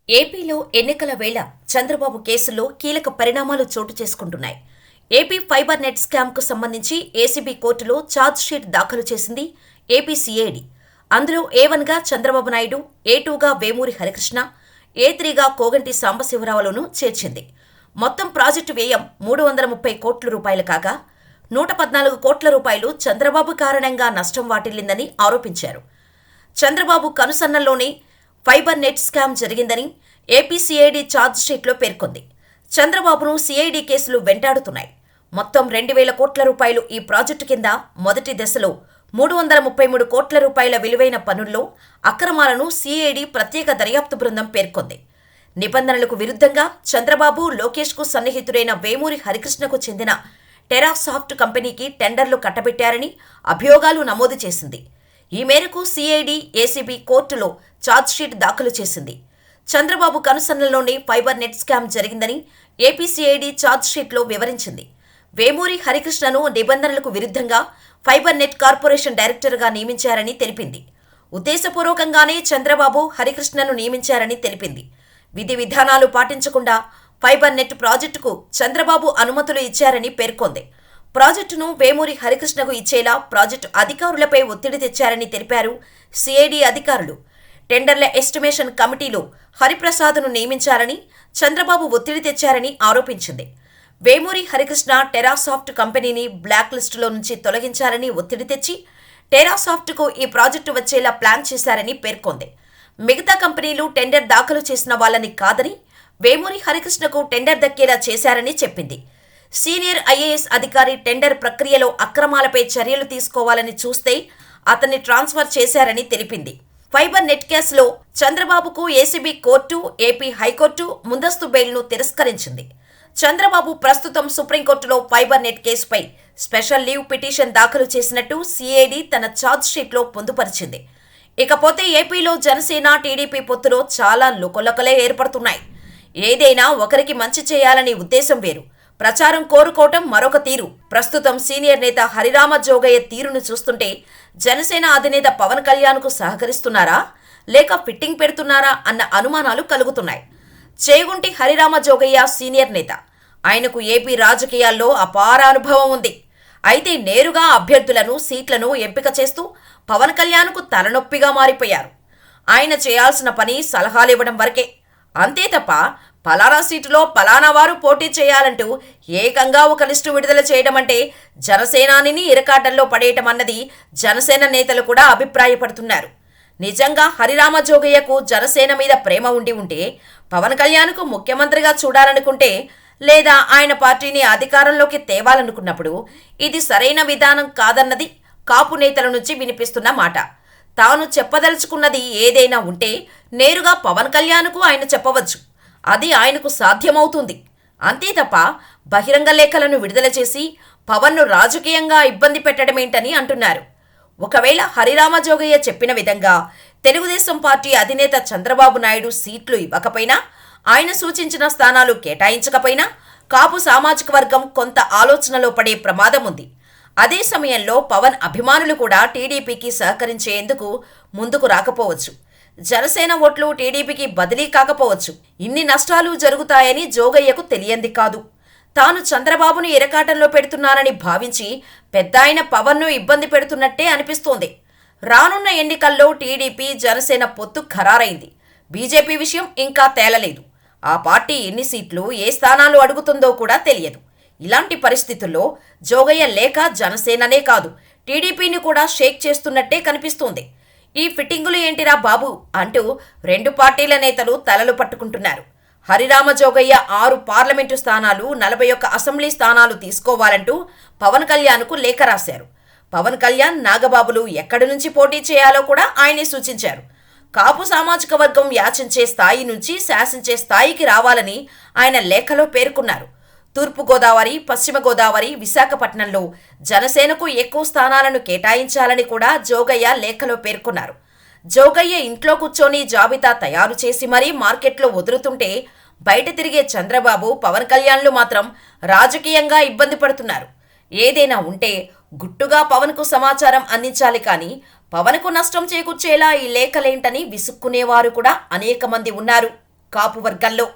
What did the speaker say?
ఏపీలో ఎన్నికల వేళ చంద్రబాబు కేసులో కీలక పరిణామాలు చోటు చేసుకుంటున్నాయి. ఏపీ ఫైబర్ నెట్ స్కామ్కు సంబంధించి ఏసీబీ కోర్టులో ఛార్జ్షీట్ దాఖలు చేసింది ఏపీ సీఐడీ. అందులో ఏ1గా చంద్రబాబు నాయుడు, ఏ2గా వేమూరి హరికృష్ణ, ఏ3గా కోగంటి సాంబశివరావులను చేర్చింది. మొత్తం ప్రాజెక్టు వ్యయం 330 కోట్ల రూపాయలు కాగా 114 కోట్ల రూపాయలు చంద్రబాబు కారణంగా నష్టం వాటిల్లిందని ఆరోపించారు. చంద్రబాబు కనుసన్నల్లోనే ఫైబర్ నెట్ స్కామ్ జరిగిందని ఏపీ సీఐడీ ఛార్జ్షీట్లో పేర్కొంది. చంద్రబాబును సీఐడీ కేసులు వెంటాడుతున్నాయి. మొత్తం 2,000 కోట్ల రూపాయలు ఈ ప్రాజెక్టు కింద మొదటి దశలో 333 కోట్ల రూపాయల విలువైన పనుల్లో అక్రమాలను సీఐడీ ప్రత్యేక దర్యాప్తు బృందం పేర్కొంది. నిబంధనలకు విరుద్ధంగా చంద్రబాబు, లోకేష్కు సన్నిహితుడైన వేమూరి హరికృష్ణకు చెందిన టెరాసాఫ్ట్ కంపెనీకి టెండర్లు కట్టబెట్టారని అభియోగాలు నమోదు చేసింది. ఈ మేరకు సీఐడీ, ఏసీబీ కోర్టులో ఛార్జ్షీట్ దాఖలు చేసింది. చంద్రబాబు కనుసన్నల్లోనే ఫైబర్ నెట్ స్కామ్ జరిగిందని ఏపీ సీఐడీ ఛార్జ్షీట్లో వివరించింది. వేమూరి హరికృష్ణను నిబంధనలకు విరుద్ధంగా ఫైబర్ నెట్ కార్పొరేషన్ డైరెక్టర్గా నియమించారని తెలిపింది. ఉద్దేశపూర్వకంగానే చంద్రబాబు, హరికృష్ణను నియమించారని తెలిపింది. విధి విధానాలు పాటించకుండా ఫైబర్ నెట్ ప్రాజెక్టుకు చంద్రబాబు అనుమతులు ఇచ్చారని పేర్కొంది. ప్రాజెక్టును వేమూరి హరికృష్ణకు ఇచ్చేలా ప్రాజెక్టు అధికారులపై ఒత్తిడి తెచ్చారని తెలిపారు సీఐడీ అధికారులు. టెండర్ల ఎస్టిమేషన్ కమిటీలో హరిప్రసాద్ను నియమించారని చంద్రబాబు ఒత్తిడి తెచ్చారని ఆరోపించింది. వేమూరి హరికృష్ణ టెరాసాఫ్ట్ కంపెనీని బ్లాక్ లిస్టులో నుంచి తొలగించాలని ఒత్తిడి తెచ్చి టెరాసాఫ్ట్కు ఈ ప్రాజెక్టు వచ్చేలా ప్లాన్ చేశారని పేర్కొంది. మిగతా కంపెనీలు టెండర్ దాఖలు చేసిన వాళ్ళని కాదని వేమూరి హరికృష్ణకు టెండర్ దక్కేలా చేశారని చెప్పింది. సీనియర్ ఐఏఎస్ అధికారి టెండర్ ప్రక్రియలో అక్రమాలపై చర్యలు తీసుకోవాలని చూస్తే అతన్ని ట్రాన్స్ఫర్ చేశారని తెలిపింది. ఫైబర్ నెట్ కేసులో చంద్రబాబుకు ఏసీబీ కోర్టు, ఏపీ హైకోర్టు ముందస్తు బెయిల్ను తిరస్కరించింది. చంద్రబాబు ప్రస్తుతం సుప్రీంకోర్టులో ఫైబర్ నెట్ కేసుపై స్పెషల్ లీవ్ పిటిషన్ దాఖలు చేసినట్టు సీఐడీ తన ఛార్జ్షీట్లో పొందుపరిచింది. ఇకపోతే ఏపీలో జనసేన, టీడీపీ పొత్తులో చాలా లుకలుకలే ఏర్పడుతున్నాయి. ఏదైనా ఒకరికి మంచి చేయాలని ఉద్దేశం వేరు, ప్రచారం కోరుకోవటం మరొక తీరు. ప్రస్తుతం సీనియర్ నేత హరిరామ జోగయ్య తీరును చూస్తుంటే జనసేన అధినేత పవన్ కళ్యాణ్కు సహకరిస్తున్నారా లేక ఫిట్టింగ్ పెడుతున్నారా అన్న అనుమానాలు కలుగుతున్నాయి. చేగుంటి హరిరామ జోగయ్య సీనియర్ నేత. ఆయనకు ఏపీ రాజకీయాల్లో అపార అనుభవం ఉంది. అయితే నేరుగా అభ్యర్థులను, సీట్లను ఎంపిక చేస్తూ పవన్ కళ్యాణ్కు తలనొప్పిగా మారిపోయారు. ఆయన చేయాల్సిన పని సలహాలివ్వడం వరకే, అంతే తప్ప పలానా సీటులో పలానా వారు పోటీ చేయాలంటూ ఏకంగా ఒక లిస్టు విడుదల చేయడం అంటే జనసేనానిని ఇరకాటంలో పడేయటం అన్నది జనసేన నేతలు కూడా అభిప్రాయపడుతున్నారు. నిజంగా హరిరామ జోగయ్యకు జనసేన మీద ప్రేమ ఉంటే పవన్ కళ్యాణ్కు ముఖ్యమంత్రిగా చూడాలనుకుంటే, లేదా ఆయన పార్టీని అధికారంలోకి తేవాలనుకున్నప్పుడు ఇది సరైన విధానం కాదన్నది కాపు నేతల నుంచి వినిపిస్తున్న మాట. తాను చెప్పదలుచుకున్నది ఏదైనా ఉంటే నేరుగా పవన్ కళ్యాణ్కు ఆయన చెప్పవచ్చు. అది ఆయనకు సాధ్యమవుతుంది. అంతే తప్ప బహిరంగ లేఖలను విడుదల చేసి పవన్ను రాజకీయంగా ఇబ్బంది పెట్టడమేంటని అంటున్నారు. ఒకవేళ హరిరామ జోగయ్య చెప్పిన విధంగా తెలుగుదేశం పార్టీ అధినేత చంద్రబాబు నాయుడు సీట్లు ఇవ్వకపోయినా, ఆయన సూచించిన స్థానాలు కేటాయించకపోయినా కాపు సామాజిక వర్గం కొంత ఆలోచనలో పడే ప్రమాదం ఉంది. అదే సమయంలో పవన్ అభిమానులు కూడా టీడీపీకి సహకరించేందుకు ముందుకు రాకపోవచ్చు. జనసేన ఓట్లు టీడీపీకి బదిలీ కాకపోవచ్చు. ఇన్ని నష్టాలు జరుగుతాయని జోగయ్యకు తెలియంది కాదు. తాను చంద్రబాబును ఇరకాటంలో పెడుతున్నానని భావించి పెద్దాయన పవన్ను ఇబ్బంది పెడుతున్నట్టే అనిపిస్తోంది. రానున్న ఎన్నికల్లో టీడీపీ, జనసేన పొత్తు ఖరారైంది. బీజేపీ విషయం ఇంకా తేలలేదు. ఆ పార్టీ ఎన్ని సీట్లు, ఏ స్థానాలు అడుగుతుందో కూడా తెలియదు. ఇలాంటి పరిస్థితుల్లో జోగయ్య లేక జనసేననే కాదు, టీడీపీని కూడా షేక్ చేస్తున్నట్టే కనిపిస్తోంది. ఈ ఫిట్టింగులు ఏంటిరా బాబు అంటూ రెండు పార్టీల నేతలు తలలు పట్టుకుంటున్నారు. హరిరామ జోగయ్య 6 పార్లమెంటు స్థానాలు, 41 అసెంబ్లీ స్థానాలు తీసుకోవాలంటూ పవన్ కళ్యాణ్కు లేఖ రాశారు. పవన్ కళ్యాణ్, నాగబాబులు ఎక్కడి నుంచి పోటీ చేయాలో కూడా ఆయనే సూచించారు. కాపు సామాజిక వర్గం యాచించే స్థాయి నుంచి శాసించే స్థాయికి రావాలని ఆయన లేఖలో పేర్కొన్నారు. తూర్పుగోదావరి, పశ్చిమ గోదావరి, విశాఖపట్నంలో జనసేనకు ఎక్కువ స్థానాలను కేటాయించాలని కూడా జోగయ్య లేఖలో పేర్కొన్నారు. జోగయ్య ఇంట్లో కూర్చొని జాబితా తయారు చేసి మరీ మార్కెట్లో వదులుతుంటే బయట తిరిగే చంద్రబాబు, పవన్ కళ్యాణ్లు మాత్రం రాజకీయంగా ఇబ్బంది పడుతున్నారు. ఏదైనా ఉంటే గుట్టుగా పవన్కు సమాచారం అందించాలి కానీ పవన్కు నష్టం చేకూర్చేలా ఈ లేఖలేంటని విసుక్కునేవారు కూడా అనేక మంది ఉన్నారు. కాపు వర్గాల్లో